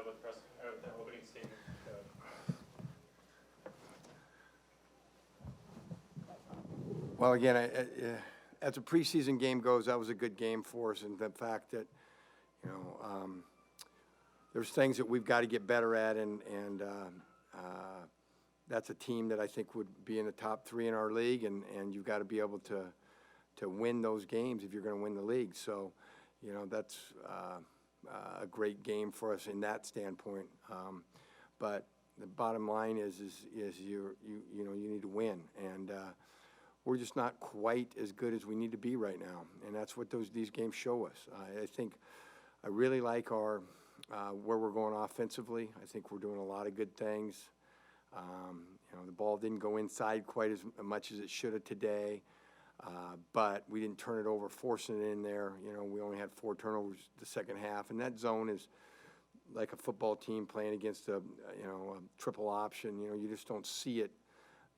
about the opening statement. Well, again, as a preseason game goes, that was a good game for us, and the fact that, there's things that we've got to get better at, and that's a team that I think would be in the top 3 in our league, and you've got to be able to win those games if you're going to win the league. So, that's a great game for us in that standpoint. But the bottom line is you need to win, and we're just not quite as good as we need to be right now, and that's what these games show us. I think I really like our where we're going offensively. I think we're doing a lot of good things. The ball didn't go inside quite as much as it should have today, but we didn't turn it over, forcing it in there. We only had 4 turnovers the second half, and that zone is like a football team playing against a triple option. You just don't see it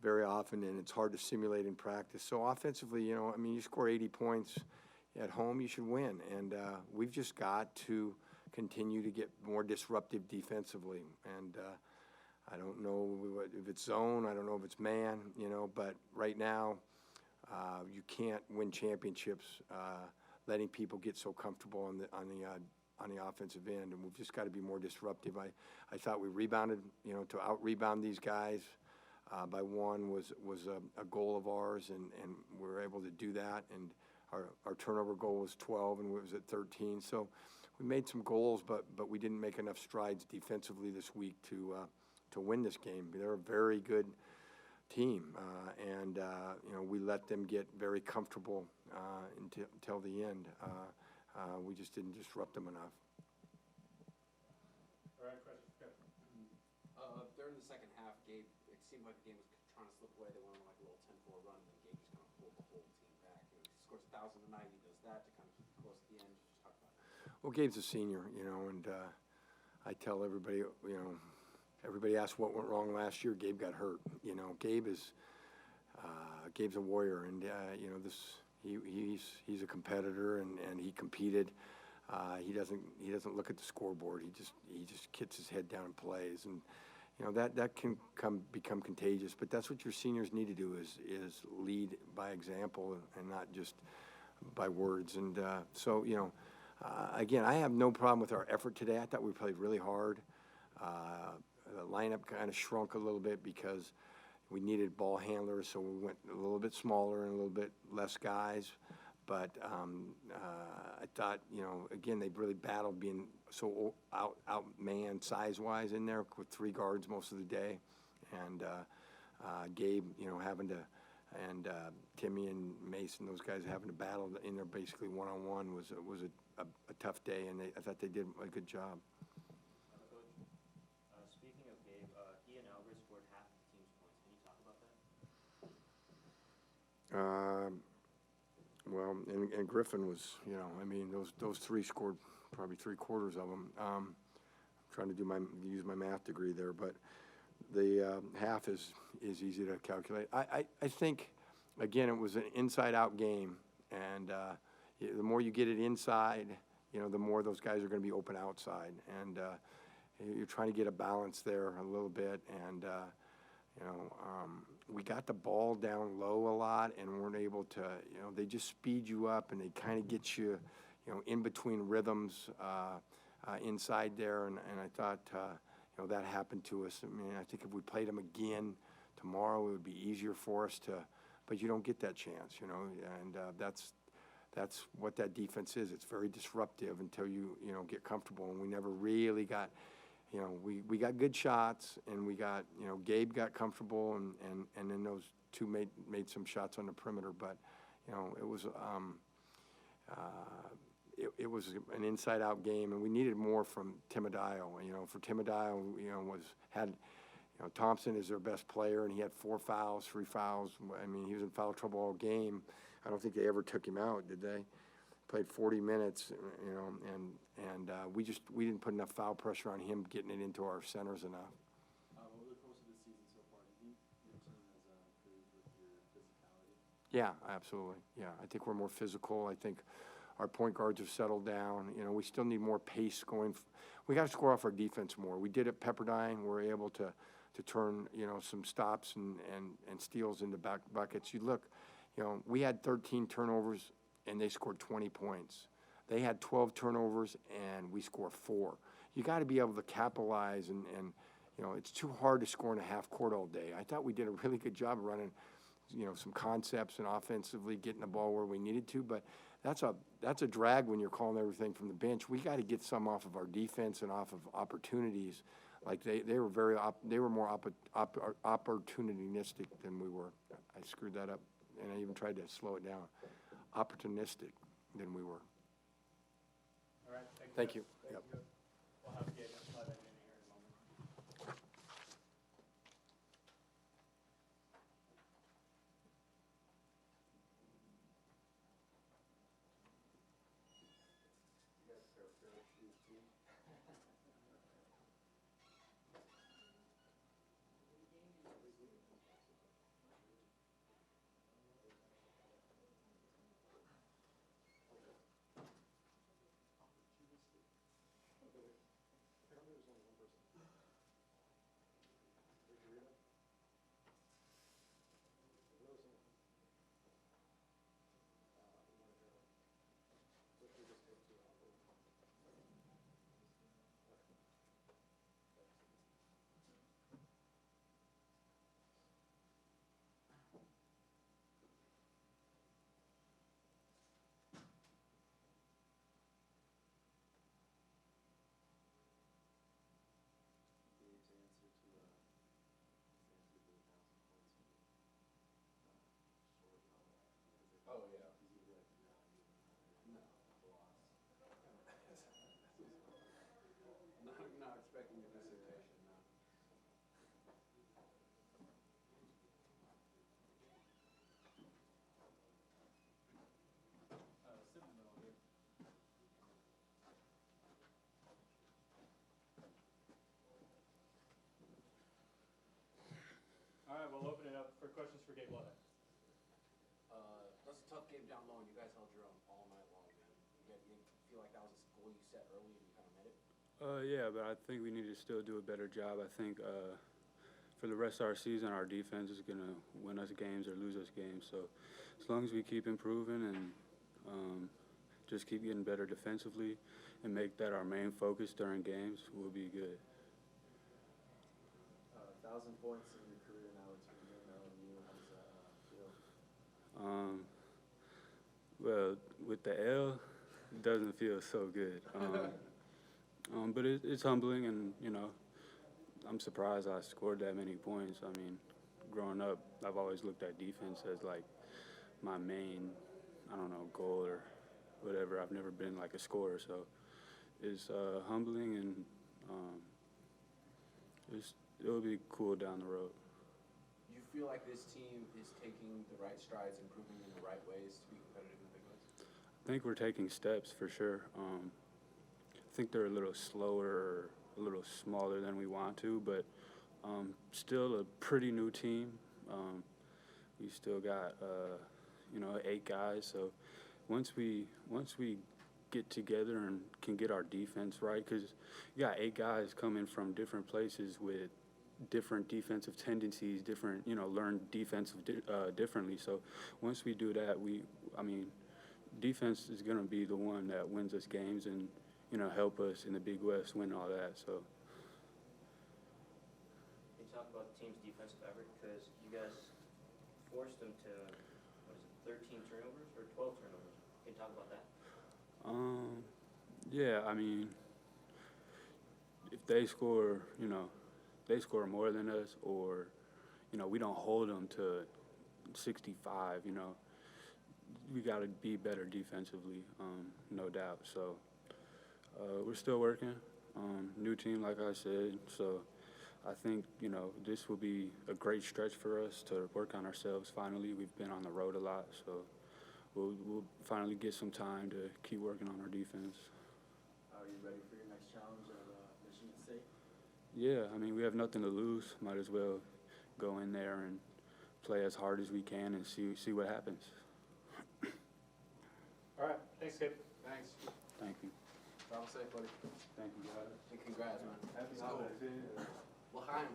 very often, and it's hard to simulate in practice. So offensively, you score 80 points at home, you should win, and we've just got to continue to get more disruptive defensively. And I don't know if it's zone, I don't know if it's man, but right now you can't win championships letting people get so comfortable on the offensive end, and we've just got to be more disruptive. I thought we rebounded, to out-rebound these guys by 1 was a goal of ours, and we were able to do that. And our turnover goal was 12, and it was at 13. So we made some goals, but we didn't make enough strides defensively this week to win this game. They're a very good team, and we let them get very comfortable until the end. We just didn't disrupt them enough. All right, question. During the second half, Gabe, it seemed like the game was trying to slip away. They went on like a little 10-4 run, and Gabe just kind of pulled the whole team back. He scores 1,000 tonight. He does that to kind of keep it close at the end. Just talk about it. Well, Gabe's a senior, and I tell everybody, everybody asks what went wrong last year. Gabe got hurt. Gabe's a warrior, and he's a competitor, and he competed. He doesn't look at the scoreboard. He just kicks his head down and plays, and that can become contagious. But that's what your seniors need to do is lead by example and not just by words. And again, I have no problem with our effort today. I thought we played really hard. The lineup kind of shrunk a little bit because we needed ball handlers, so we went a little bit smaller and a little bit less guys. But I thought, again, they really battled being so outmanned size-wise in there with 3 guards most of the day. And Gabe, having to, and Timmy and Mason, those guys having to battle in there basically one-on-one was a tough day, and I thought they did a good job. Speaking of Gabe, he and Albert scored half of the team's points. Can you talk about that? Well, and Griffin was, those 3 scored probably 3/4 of them. I'm trying to use my math degree there, but the half is easy to calculate. I think, again, it was an inside-out game, and the more you get it inside, the more those guys are going to be open outside, and you're trying to get a balance there a little bit, and we got the ball down low a lot and weren't able to, they just speed you up, and they kind of get you, in between rhythms inside there, and I thought, that happened to us. I think if we played them again tomorrow, it would be easier for us but you don't get that chance, and that's what that defense is. It's very disruptive until you, get comfortable, and we never really got, we got good shots, and we got, Gabe got comfortable, and then those 2 made some shots on the perimeter, but, it was it was an inside-out game, and we needed more from Timideo. For Timideo, Thompson is their best player, and he had 4 fouls, 3 fouls. He was in foul trouble all game. I don't think they ever took him out, did they? Played 40 minutes, and we didn't put enough foul pressure on him getting it into our centers enough. Over the course of the season so far, do you think your team has improved with your physicality? Yeah, absolutely. Yeah, I think we're more physical. I think our point guards have settled down. We still need more pace going. we got to score off our defense more. We did at Pepperdine. We were able to turn, you know, some stops and steals into back buckets. You look, you know, we had 13 turnovers and they scored 20 points. They had 12 turnovers and we scored 4. You got to be able to capitalize and you know, it's too hard to score in a half court all day. I thought we did a really good job of running, you know, some concepts and offensively getting the ball where we needed to, but that's a drag when you're calling everything from the bench. We got to get some off of our defense and off of opportunities. Like they were more opportunistic than we were. I screwed that up, and I even tried to slow it down. Opportunistic than we were. All right, Thank you. Yep. We'll have Gabe and Levin in here in a moment. Gabe's answer to his answer to the 1,000 points. Oh, yeah. Because he'd be like, no, No. loss. Not expecting a dissertation, no. Sit in the middle, Gabe. All right, we'll open it up for questions for Gabe Levin. That's a tough game down low, and you guys held your own all night long, man. You feel like that was a goal you set early and you kind of met it? Yeah, but I think we need to still do a better job. I think for the rest of our season, our defense is going to win us games or lose us games. So as long as we keep improving and just keep getting better defensively and make that our main focus during games, we'll be good. 1,000 points in your career now between you and LMU. How does that feel? Well, with the L, it doesn't feel so good. But it's humbling, and, you know, I'm surprised I scored that many points. I mean, growing up, I've always looked at defense as, like, my main, I don't know, goal or whatever. I've never been, like, a scorer, so it's humbling, and it'll be cool down the road. Do you feel like this team is taking the right strides, improving in the right ways to be competitive in the big leagues? I think we're taking steps for sure. I think they're a little slower or a little smaller than we want to, but still a pretty new team. We still got, 8 guys. So once we get together and can get our defense right, because you got 8 guys coming from different places with different defensive tendencies, different, learn defense differently. So once we do that, defense is going to be the one that wins us games and, help us in the Big West win all that. So. Can you talk about the team's defensive effort? Because you guys forced them to, 13 turnovers or 12 turnovers? Can you talk about that? Yeah, if they score, they score more than us, or, we don't hold them to 65, we got to be better defensively, no doubt. So we're still working. New team, like I said. So I think, this will be a great stretch for us to work on ourselves finally. We've been on the road a lot, so we'll finally get some time to keep working on our defense. Are you ready for your next challenge at Michigan State? Yeah, we have nothing to lose. Might as well go in there and play as hard as we can and see what happens. All right, thanks, Gabe. Thanks. Thank you. Travel safe, buddy. Thank you, guys. And congrats, man. Happy Let's go. holidays. L'chaim.